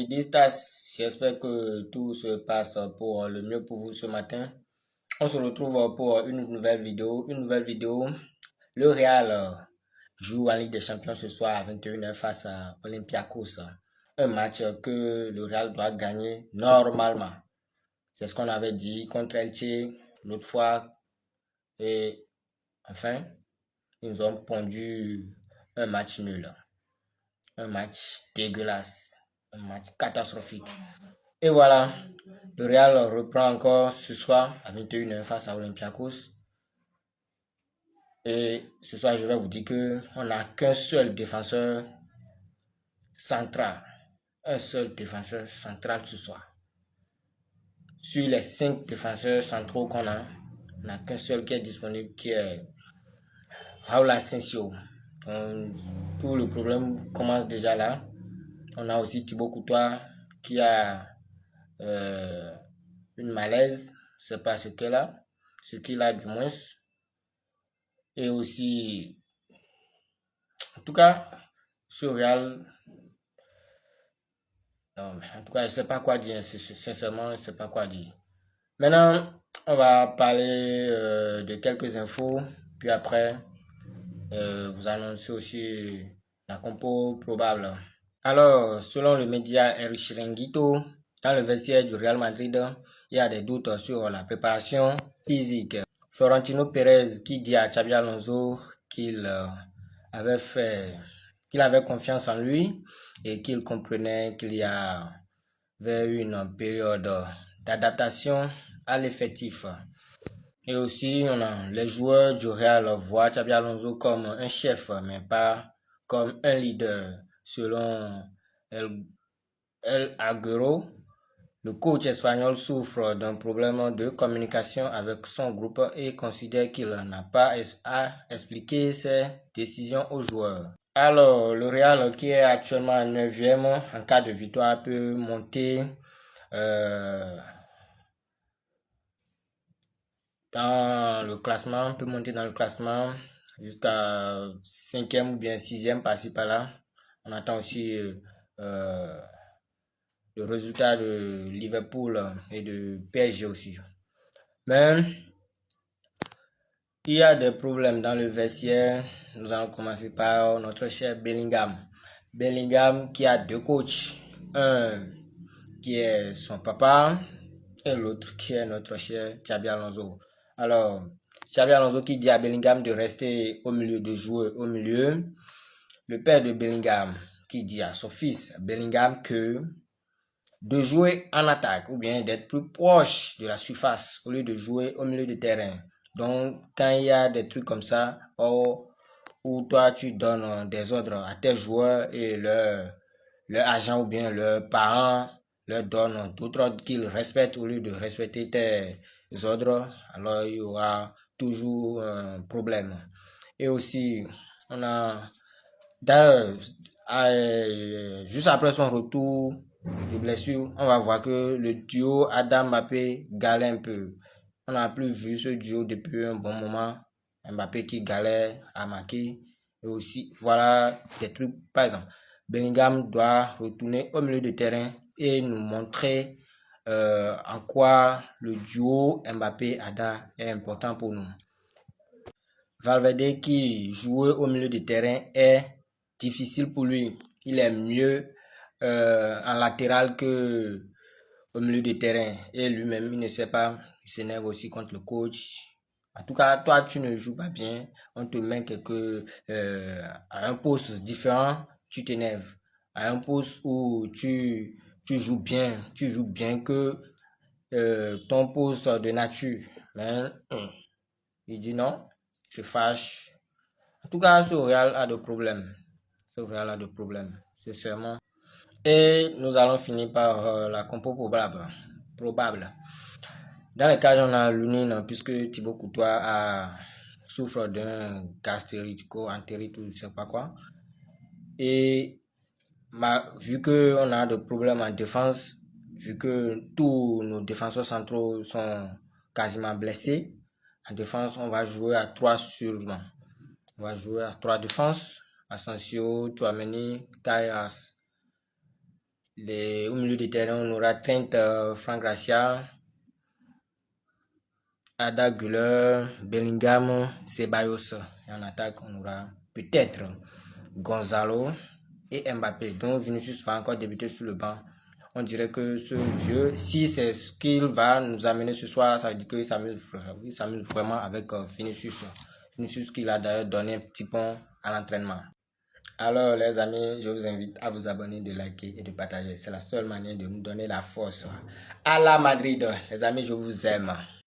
Distas, j'espère que tout se passe pour le mieux pour vous ce matin. On se retrouve pour une nouvelle vidéo. Le Real joue en Ligue des Champions ce soir à 21h face à Olympiakos. Un match que le Real doit gagner normalement. C'est ce qu'on avait dit contre Elche l'autre fois. Et enfin, ils nous ont pondu un match nul. Un match dégueulasse. Un match catastrophique. Et voilà, le Real reprend encore ce soir à 21h face à Olympiakos. Et ce soir, je vais vous dire que on n'a qu'un seul défenseur central. Un seul défenseur central ce soir. Sur les 5 défenseurs centraux qu'on a, on n'a qu'un seul qui est disponible, qui est Raúl Asensio. Donc, tout le problème commence déjà là. On a aussi Thibaut Courtois qui a une malaise, c'est pas ce qu'il a du moins. Et aussi, en tout cas, ce Real, non, en tout cas, je sais pas quoi dire, sincèrement, je sais pas quoi dire. Maintenant, on va parler de quelques infos, puis après, vous annoncer aussi la compo probable. Alors, selon le média El Chiringuito, dans le vestiaire du Real Madrid, il y a des doutes sur la préparation physique. Florentino Pérez qui dit à Xabi Alonso qu'il avait fait, qu'il avait confiance en lui et qu'il comprenait qu'il y avait une période d'adaptation à l'effectif. Et aussi, les joueurs du Real voient Xabi Alonso comme un chef, mais pas comme un leader, selon El Aguero. Le coach espagnol souffre d'un problème de communication avec son groupe et considère qu'il n'a pas à expliquer ses décisions aux joueurs. Alors, le Real qui est actuellement 9e, en cas de victoire peut monter euh, dans le classement jusqu'à 5e ou bien 6e par-ci par-là. On attend aussi le résultat de Liverpool et de PSG aussi. Mais il y a des problèmes dans le vestiaire. Nous allons commencer par notre cher Bellingham. Bellingham qui a deux coachs. Un qui est son papa et l'autre qui est notre cher Xabi Alonso. Alors, Xabi Alonso qui dit à Bellingham de rester au milieu, de jouer au milieu. Le père de Bellingham qui dit à son fils Bellingham que de jouer en attaque ou bien d'être plus proche de la surface au lieu de jouer au milieu de terrain. Donc, quand il y a des trucs comme ça, où toi tu donnes des ordres à tes joueurs et leur agent ou bien leurs parents leur donnent d'autres ordres qu'ils respectent au lieu de respecter tes ordres, alors il y aura toujours un problème. Et aussi, on a d'ailleurs, juste après son retour de blessure, on va voir que le duo Adam Mbappé galère un peu. On n'a plus vu ce duo depuis un bon moment. Mbappé qui galère à marquer. Et aussi, voilà des trucs. Par exemple, Bellingham doit retourner au milieu de terrain et nous montrer en quoi le duo Mbappé-Ada est important pour nous. Valverde qui jouait au milieu de terrain est difficile pour lui. Il est mieux en latéral que au milieu de terrain. Et lui-même, il ne sait pas. Il s'énerve aussi contre le coach. En tout cas, toi, tu ne joues pas bien. On te met à un poste différent, tu t'énerves. À un poste où tu joues bien que ton poste de nature. Mais il dit non, il se fâche. En tout cas, ce Real a de problèmes. Ce Real a de problèmes, sincèrement. Et nous allons finir par la compo probable. Dans le cas, on a l'unine, puisque Thibaut Courtois souffre d'un gastro-entérite ou je sais pas quoi. Et vu qu'on a de problèmes en défense, vu que tous nos défenseurs centraux sont quasiment blessés, en défense, on va jouer à 3 sûrement. On va jouer à 3 défenses. Asensio, Tchouaméni, Kairas. Au milieu du terrain, on aura Trent, Frank Garcia, Arda Güler, Bellingham, Ceballos. Et en attaque, on aura peut-être Gonzalo et Mbappé. Donc Vinicius va encore débuter sur le banc. On dirait que ce vieux, si c'est ce qu'il va nous amener ce soir, ça veut dire qu'il s'amuse vraiment avec Vinicius. Vinicius qui a d'ailleurs donné un petit pont à l'entraînement. Alors les amis, je vous invite à vous abonner, de liker et de partager. C'est la seule manière de nous donner la force. À la Madrid, les amis, je vous aime.